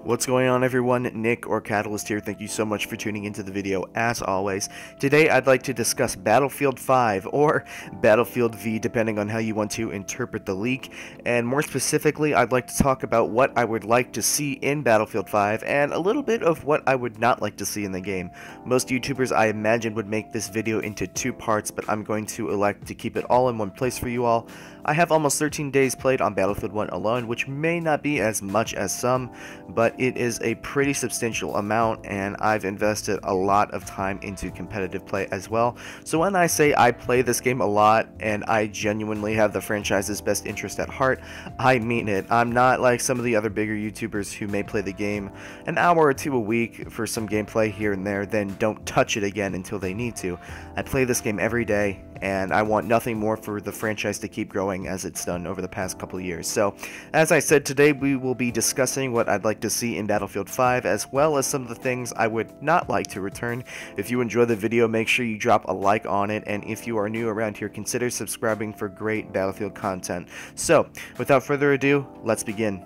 What's going on, everyone? Nick or Catalyst here. Thank you so much for tuning into the video as always. Today I'd like to discuss Battlefield 5 or Battlefield V depending on how you want to interpret the leak, and more specifically I'd like to talk about what I would like to see in Battlefield 5 and a little bit of what I would not like to see in the game. Most YouTubers I imagine would make this video into two parts, but I'm going to elect to keep it all in one place for you all. I have almost 13 days played on Battlefield 1 alone, which may not be as much as some, but it is a pretty substantial amount, and I've invested a lot of time into competitive play as well. So when I say I play this game a lot and I genuinely have the franchise's best interest at heart, I mean it. I'm not like some of the other bigger YouTubers who may play the game an hour or two a week for some gameplay here and there, then don't touch it again until they need to. I play this game every day, and I want nothing more for the franchise to keep growing as it's done over the past couple of years. So, as I said, today we will be discussing what I'd like to see in Battlefield 5, as well as some of the things I would not like to return. If you enjoy the video, make sure you drop a like on it, and if you are new around here, consider subscribing for great Battlefield content. So, without further ado, let's begin.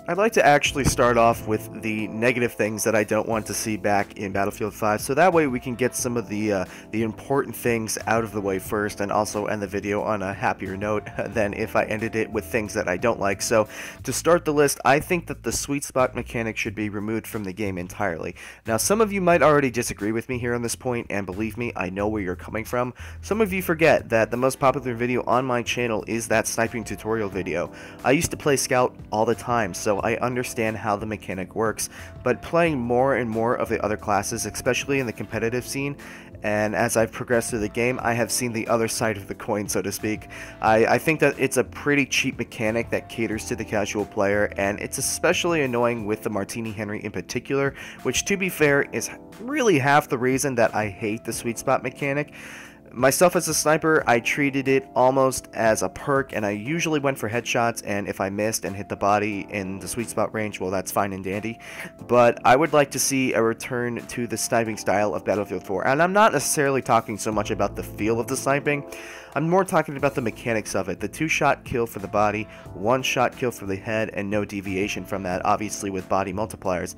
I'd like to actually start off with the negative things that I don't want to see back in Battlefield 5, so that way we can get some of the important things out of the way first, and also end the video on a happier note than if I ended it with things that I don't like. So, to start the list, I think that the sweet spot mechanic should be removed from the game entirely. Now, some of you might already disagree with me here on this point, and believe me, I know where you're coming from. Some of you forget that the most popular video on my channel is that sniping tutorial video. I used to play Scout all the time, so I understand how the mechanic works, but playing more and more of the other classes, especially in the competitive scene, and as I've progressed through the game, I have seen the other side of the coin, so to speak. I think that it's a pretty cheap mechanic that caters to the casual player, and it's especially annoying with the Martini Henry in particular, which, to be fair, is really half the reason that I hate the sweet spot mechanic. Myself as a sniper, I treated it almost as a perk, and I usually went for headshots, and if I missed and hit the body in the sweet spot range, well, that's fine and dandy. But I would like to see a return to the sniping style of Battlefield 4, and I'm not necessarily talking so much about the feel of the sniping. I'm more talking about the mechanics of it. The 2-shot kill for the body, 1-shot kill for the head, and no deviation from that, obviously with body multipliers.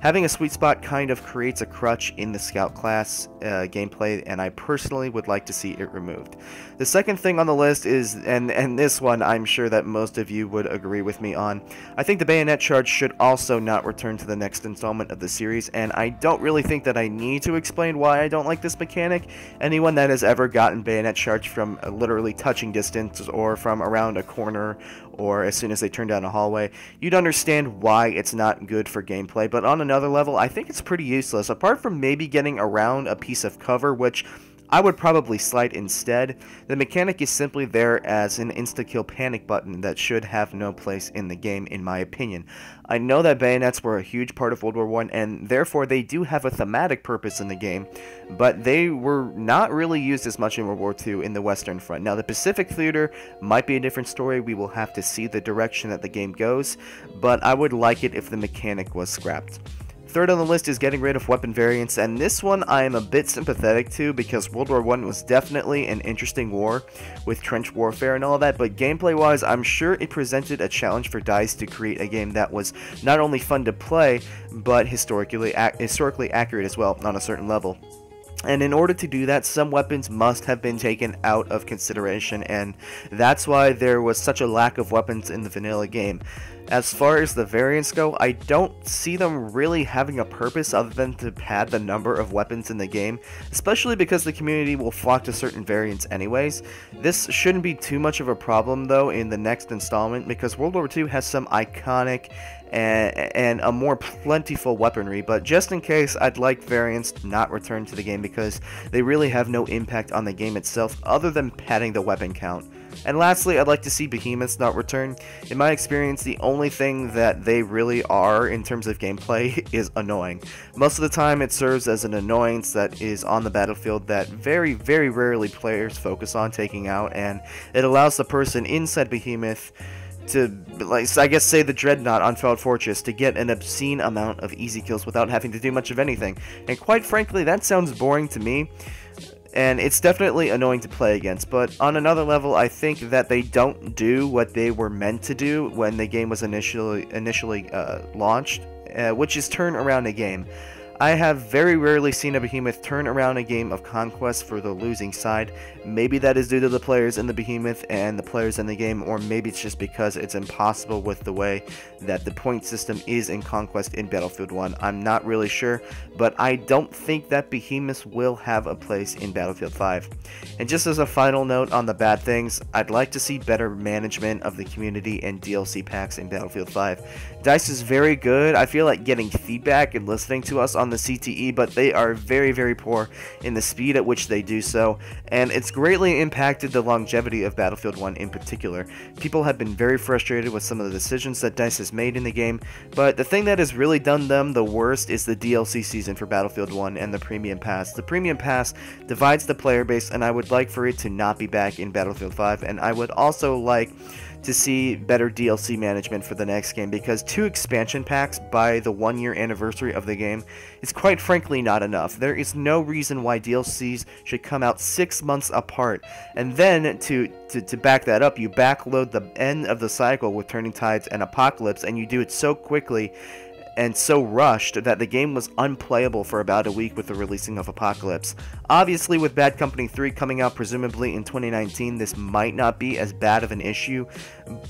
Having a sweet spot kind of creates a crutch in the Scout class gameplay, and I personally would like to see it removed. The second thing on the list is, and this one I'm sure that most of you would agree with me on, I think the bayonet charge should also not return to the next installment of the series, and I don't really think that I need to explain why I don't like this mechanic. Anyone that has ever gotten bayonet charge from literally touching distance, or from around a corner, or as soon as they turn down a hallway, you'd understand why it's not good for gameplay. But on another level, I think it's pretty useless. Apart from maybe getting around a piece of cover, which I would probably slide instead, the mechanic is simply there as an insta-kill panic button that should have no place in the game, in my opinion. I know that bayonets were a huge part of World War I, and therefore they do have a thematic purpose in the game, but they were not really used as much in World War II in the Western Front. Now, the Pacific Theater might be a different story. We will have to see the direction that the game goes, but I would like it if the mechanic was scrapped. Third on the list is getting rid of weapon variants, and this one I am a bit sympathetic to because World War I was definitely an interesting war with trench warfare and all that, but gameplay wise I'm sure it presented a challenge for DICE to create a game that was not only fun to play, but historically accurate as well on a certain level. And in order to do that, some weapons must have been taken out of consideration, and that's why there was such a lack of weapons in the vanilla game. As far as the variants go, I don't see them really having a purpose other than to pad the number of weapons in the game, especially because the community will flock to certain variants anyways. This shouldn't be too much of a problem though in the next installment, because World War II has some iconic and a more plentiful weaponry, but just in case, I'd like variants not returned to the game because they really have no impact on the game itself other than padding the weapon count. And lastly, I'd like to see behemoths not return. In my experience, the only thing that they really are in terms of gameplay is annoying. Most of the time it serves as an annoyance that is on the battlefield that very, very rarely players focus on taking out, and it allows the person inside behemoth to, like, I guess, say the Dreadnought on Failed Fortress, to get an obscene amount of easy kills without having to do much of anything. And quite frankly, that sounds boring to me. and it's definitely annoying to play against. But on another level, I think that they don't do what they were meant to do when the game was initially launched, which is turn around a game. I have very rarely seen a Behemoth turn around a game of Conquest for the losing side. Maybe that is due to the players in the Behemoth and the players in the game, or maybe it's just because it's impossible with the way that the point system is in Conquest in Battlefield 1. I'm not really sure, but I don't think that Behemoths will have a place in Battlefield 5. And just as a final note on the bad things, I'd like to see better management of the community and DLC packs in Battlefield 5. DICE is very good. I feel like getting feedback and listening to us on the CTE, but they are very, very poor in the speed at which they do so, and it's greatly impacted the longevity of Battlefield 1 in particular. People have been very frustrated with some of the decisions that DICE has made in the game, but the thing that has really done them the worst is the DLC season for Battlefield 1 and the Premium Pass. The Premium Pass divides the player base, and I would like for it to not be back in Battlefield 5, and I would also like to see better DLC management for the next game, because 2 expansion packs by the 1-year anniversary of the game is quite frankly not enough. There is no reason why DLCs should come out 6 months apart, and then to back that up, you backload the end of the cycle with Turning Tides and Apocalypse, and you do it so quickly and so rushed that the game was unplayable for about a week with the releasing of Apocalypse. Obviously, with Bad Company 3 coming out presumably in 2019, this might not be as bad of an issue,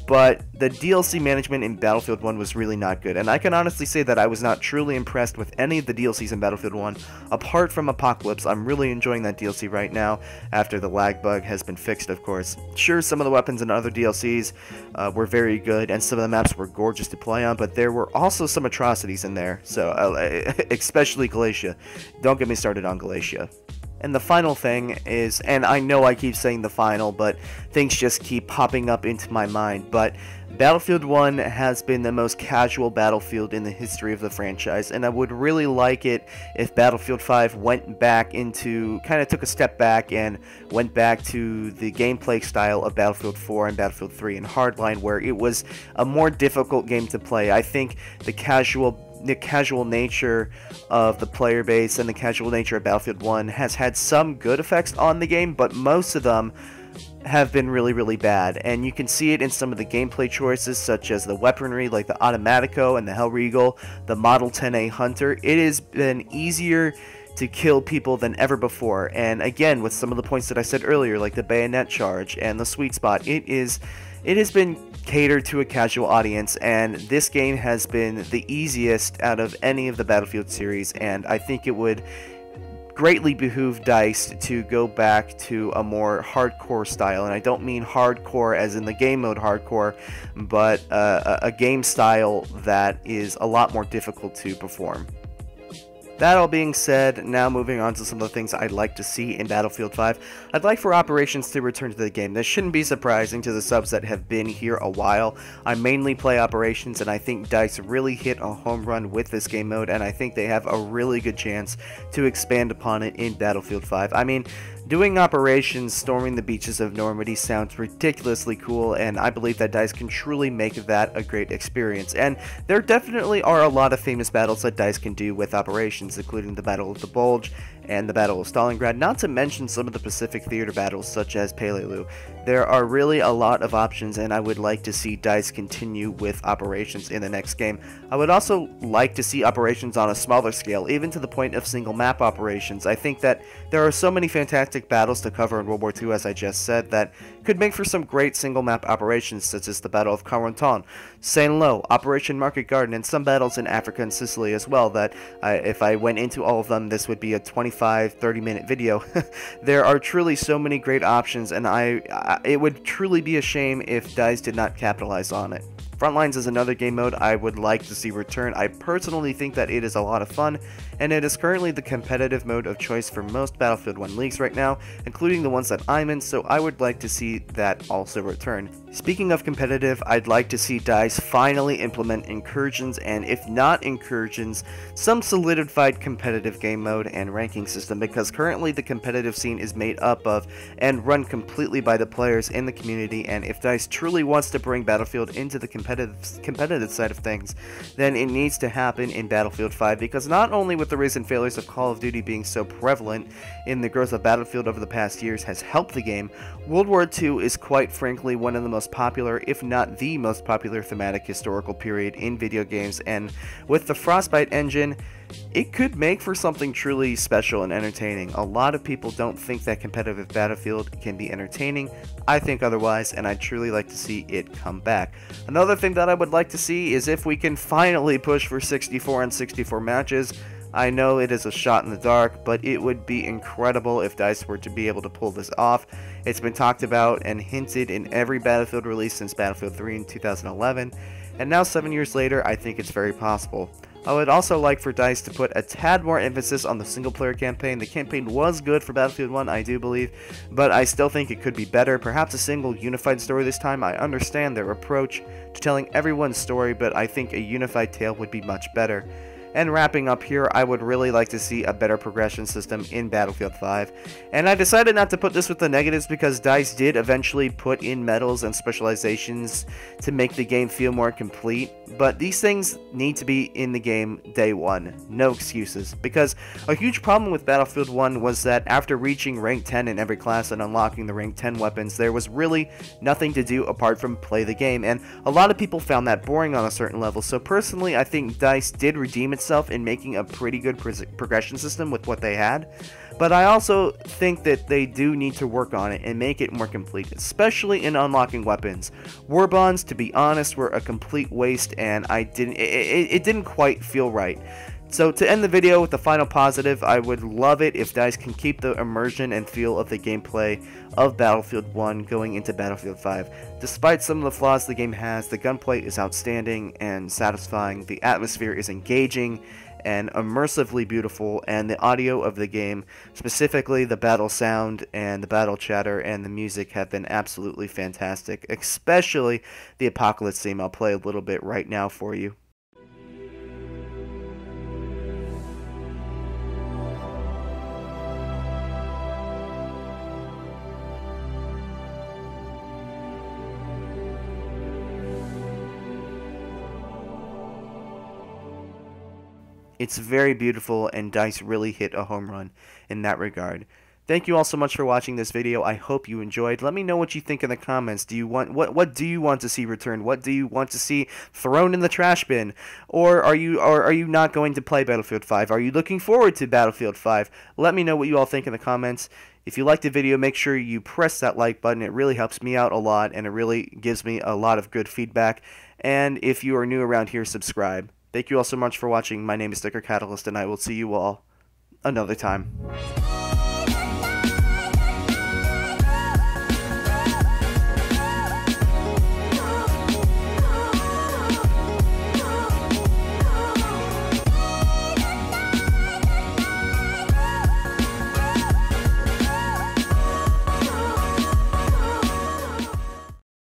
but the DLC management in Battlefield 1 was really not good, and I can honestly say that I was not truly impressed with any of the DLCs in Battlefield 1, apart from Apocalypse. I'm really enjoying that DLC right now, after the lag bug has been fixed, of course. Sure, some of the weapons and other DLCs were very good, and some of the maps were gorgeous to play on, but there were also some atrocities in there, so especially Galatia. Don't get me started on Galatia. And the final thing is, and I know I keep saying the final, but things just keep popping up into my mind, but Battlefield 1 has been the most casual Battlefield in the history of the franchise, and I would really like it if Battlefield 5 went back into, kind of took a step back and went back to the gameplay style of Battlefield 4 and Battlefield 3 and Hardline, where it was a more difficult game to play. I think the casual nature of the player base and the casual nature of Battlefield 1 has had some good effects on the game, but most of them have been really, really bad, and you can see it in some of the gameplay choices, such as the weaponry like the Automatico and the Hellriegel, the Model 10A Hunter. It has been easier to kill people than ever before, and again, with some of the points that I said earlier, like the bayonet charge and the sweet spot, it has been catered to a casual audience, and this game has been the easiest out of any of the Battlefield series, and I think it would greatly behoove DICE to go back to a more hardcore style, and I don't mean hardcore as in the game mode hardcore, but a game style that is a lot more difficult to perform. That all being said, now moving on to some of the things I'd like to see in Battlefield 5. I'd like for Operations to return to the game. This shouldn't be surprising to the subs that have been here a while. I mainly play Operations, and I think DICE really hit a home run with this game mode, and I think they have a really good chance to expand upon it in Battlefield 5. I mean, doing Operations storming the beaches of Normandy sounds ridiculously cool, and I believe that DICE can truly make that a great experience. And there definitely are a lot of famous battles that DICE can do with Operations, including the Battle of the Bulge and the Battle of Stalingrad, not to mention some of the Pacific Theater battles such as Peleliu. There are really a lot of options, and I would like to see DICE continue with Operations in the next game. I would also like to see Operations on a smaller scale, even to the point of single map operations. I think that there are so many fantastic battles to cover in World War II, as I just said, that could make for some great single map operations, such as the Battle of Carentan, Saint-Lô, Operation Market Garden, and some battles in Africa and Sicily as well, that if I went into all of them, this would be a 25-30 minute video. There are truly so many great options, and it would truly be a shame if DICE did not capitalize on it. Frontlines is another game mode I would like to see return. I personally think that it is a lot of fun, and it is currently the competitive mode of choice for most Battlefield 1 leagues right now, including the ones that I'm in, so I would like to see that also return. Speaking of competitive, I'd like to see DICE finally implement incursions, and if not incursions, some solidified competitive game mode and ranking system, because currently the competitive scene is made up of and run completely by the players in the community, and if DICE truly wants to bring Battlefield into the competitive competitive side of things, then it needs to happen in Battlefield 5, because not only with the recent failures of Call of Duty being so prevalent in the growth of Battlefield over the past years has helped the game, World War II is quite frankly one of the most popular, if not the most popular thematic historical period in video games, and with the Frostbite engine, it could make for something truly special and entertaining. A lot of people don't think that competitive Battlefield can be entertaining. I think otherwise, and I'd truly like to see it come back. Another thing that I would like to see is if we can finally push for 64 on 64 matches. I know it is a shot in the dark, but it would be incredible if DICE were to be able to pull this off. It's been talked about and hinted in every Battlefield release since Battlefield 3 in 2011, and now 7 years later, I think it's very possible. I would also like for DICE to put a tad more emphasis on the single-player campaign. The campaign was good for Battlefield 1, I do believe, but I still think it could be better. Perhaps a single unified story this time. I understand their approach to telling everyone's story, but I think a unified tale would be much better. And wrapping up here, I would really like to see a better progression system in Battlefield 5. And I decided not to put this with the negatives because DICE did eventually put in medals and specializations to make the game feel more complete. But these things need to be in the game day one. No excuses. Because a huge problem with Battlefield 1 was that after reaching rank 10 in every class and unlocking the rank 10 weapons, there was really nothing to do apart from play the game. And a lot of people found that boring on a certain level. So personally, I think DICE did redeem itself in making a pretty good progression system with what they had, but I also think that they do need to work on it and make it more complete, especially in unlocking weapons. War bonds, to be honest, were a complete waste, and it didn't quite feel right. So to end the video with the final positive, I would love it if DICE can keep the immersion and feel of the gameplay of Battlefield 1 going into Battlefield 5. Despite some of the flaws the game has, the gunplay is outstanding and satisfying, the atmosphere is engaging and immersively beautiful, and the audio of the game, specifically the battle sound and the battle chatter and the music, have been absolutely fantastic, especially the Apocalypse theme. I'll play a little bit right now for you. It's very beautiful, and DICE really hit a home run in that regard. Thank you all so much for watching this video. I hope you enjoyed. Let me know what you think in the comments. Do you want what do you want to see returned? What do you want to see thrown in the trash bin? Or are you not going to play Battlefield 5? Are you looking forward to Battlefield 5? Let me know what you all think in the comments. If you liked the video, make sure you press that like button. It really helps me out a lot, and it really gives me a lot of good feedback. And if you are new around here, subscribe. Thank you all so much for watching. My name is Sticker Catalyst, and I will see you all another time.